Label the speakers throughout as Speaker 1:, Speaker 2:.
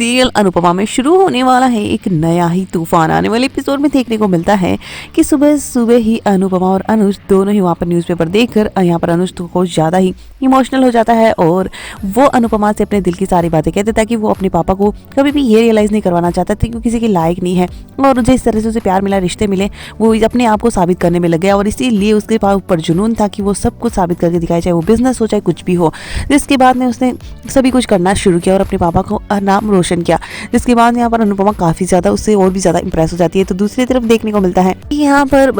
Speaker 1: Serial Anupama में शुरू होने वाला है एक नया ही तूफान। आने वाले एपिसोड में देखने को मिलता है कि सुबह सुबह ही अनुपमा और अनुज दोनों ही वहाँ पर न्यूज़पेपर देखकर यहाँ पर अनुज तो कुछ ज़्यादा ही इमोशनल हो जाता है और वो अनुपमा से अपने दिल की सारी बातें कहते ताकि वो अपने पापा को कभी भी ये रियलाइज़ नहीं करवाना चाहता था कि वो किसी के लायक नहीं है और जिस तरह से उसे प्यार मिला, रिश्ते मिले, वो अपने आप को साबित करने में लग गया और इसीलिए उसके पास ऊपर जुनून था कि वो सब कुछ साबित करके दिखाए, चाहे वो बिजनेस हो चाहे कुछ भी हो। जिसके बाद में उसने सभी कुछ करना शुरू किया और अपने पापा को नाम रोशन किया। जिसके बाद यहाँ पर अनुपमा काफ़ी ज़्यादा उससे और भी ज़्यादा इंप्रेस हो जाती है। तो दूसरी तरफ देखने को मिलता है कि यहाँ पर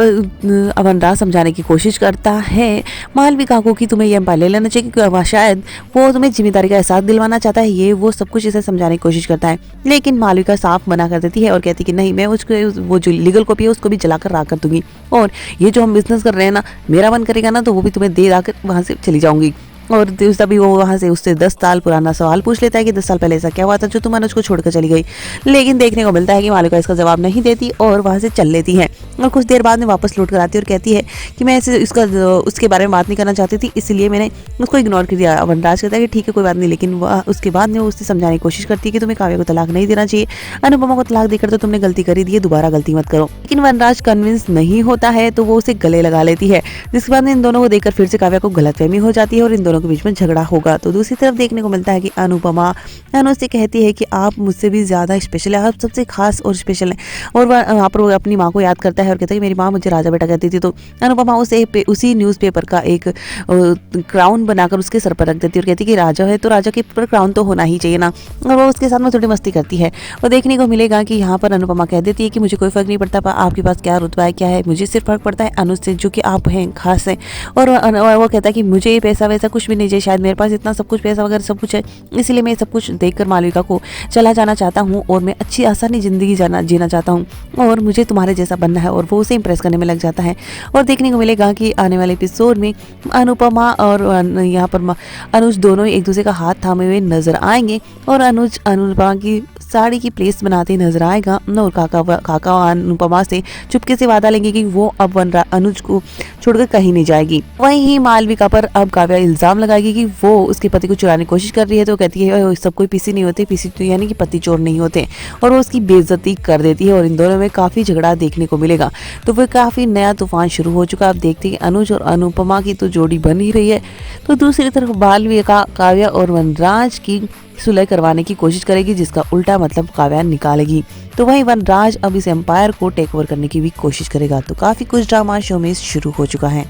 Speaker 1: वनराज समझाने की कोशिश करता है मालविका को कि तुम्हें ये एम्पायर ले लेना चाहिए क्योंकि शायद वो तुम्हें जिम्मेदारी का एहसास दिलवाना चाहता है। ये वो सब कुछ इसे समझाने की कोशिश करता है, लेकिन मालविका साफ मना कर देती है और कहती है कि नहीं, मैं उसको वो जो लीगल कॉपी है उसको भी जलाकर राख कर दूंगी और ये जो हम बिजनेस कर रहे हैं ना, मेरा मन करेगा ना तो वो भी तुम्हें दे आकर वहाँ से चली जाऊंगी। और तभी वो वहाँ से उससे 10 साल पुराना सवाल पूछ लेता है कि 10 साल पहले ऐसा क्या हुआ था जो तुम अनुज को छोड़कर चली गई। लेकिन देखने को मिलता है कि मालविका इसका जवाब नहीं देती और वहाँ से चल लेती है और कुछ देर बाद में वापस लौट कर आती है और कहती है कि मैं इसका उसके बारे में बात नहीं करना चाहती थी, इसलिए मैंने उसको इग्नोर कर दिया। वनराज कहता है कि ठीक है कोई बात नहीं, लेकिन उसके बाद में उससे समझाने की कोशिश करती है कि तुम्हें काव्या को तलाक नहीं देना चाहिए, अनुपमा को तलाक देकर तो तुमने गलती करी दी है, दोबारा गलती मत करो। लेकिन वनराज कन्विंस नहीं होता है तो वो उसे गले लगा लेती है। जिसके बाद में इन दोनों को देखकर फिर से काव्या को गलतफहमी हो जाती है और इन दोनों के बीच में झगड़ा होगा। तो दूसरी तरफ देखने को मिलता है कि अनुपमा अनुज से कहती है कि आप मुझसे भी ज्यादा स्पेशल है, आप सबसे खास और स्पेशल है। और वहाँ पर वो अपनी माँ को याद करता है और कहता है कि मेरी माँ मुझे राजा बेटा कहती थी। तो अनुपमा उसी न्यूज़पेपर का एक क्राउन बनाकर उसके सर पर रख देती है और कहती है कि राजा है तो राजा के ऊपर क्राउन तो होना ही चाहिए ना। और वो उसके साथ में थोड़ी मस्ती करती है और देखने को मिलेगा कि यहाँ पर अनुपमा कह देती है कि मुझे कोई फर्क नहीं पड़ता आपके पास क्या रुतबा है क्या है, मुझे सिर्फ फर्क पड़ता है अनुज से जो कि आप हैं, खास हैं। और वो कहता है कि मुझे ये पैसा वैसा कुछ भी नहीं चाहिए, शायद मेरे पास इतना सब कुछ पैसा वगैरह सब कुछ है, इसलिए मैं सब कुछ देखकर मालविका को चला जाना चाहता हूँ और मैं अच्छी आसानी ज़िंदगी जीना चाहता हूँ और मुझे तुम्हारे जैसा बनना है। और वो उसे इंप्रेस करने में लग जाता है और देखने को मिलेगा कि आने वाले एपिसोड में अनुपमा और यहाँ पर अनुज दोनों एक दूसरे का हाथ थामे हुए नजर आएंगे और अनुज अनुपमा की साड़ी की प्लेस बनाते नजर आएगा और काका अनुपमा से चुपके से वादा लेंगे कि वो अब अनुज को छोड़कर कहीं नहीं जाएगी। वहीं मालविका पर अब काव्या इल्जाम लगाएगी कि वो उसके पति को चुराने की कोशिश कर रही है। तो कहती है सब कोई पीसी नहीं होते, पीसी तो यानी कि पति चोर नहीं होते, और वो उसकी बेइज्जती कर देती है और इन दोनों में काफी झगड़ा देखने को मिलेगा। तो वो काफी नया तूफान शुरू हो चुका है। अब देखते हैं कि अनुज और अनुपमा की तो जोड़ी बन ही रही है, तो दूसरी तरफ मालविका काव्या और वनराज की सुलह करवाने की कोशिश करेगी, जिसका उल्टा मतलब काव्या निकालेगी। तो वहीं वनराज अब इस एम्पायर को टेक ओवर करने की भी कोशिश करेगा। तो काफी कुछ ड्रामा शो में शुरू हो चुका है।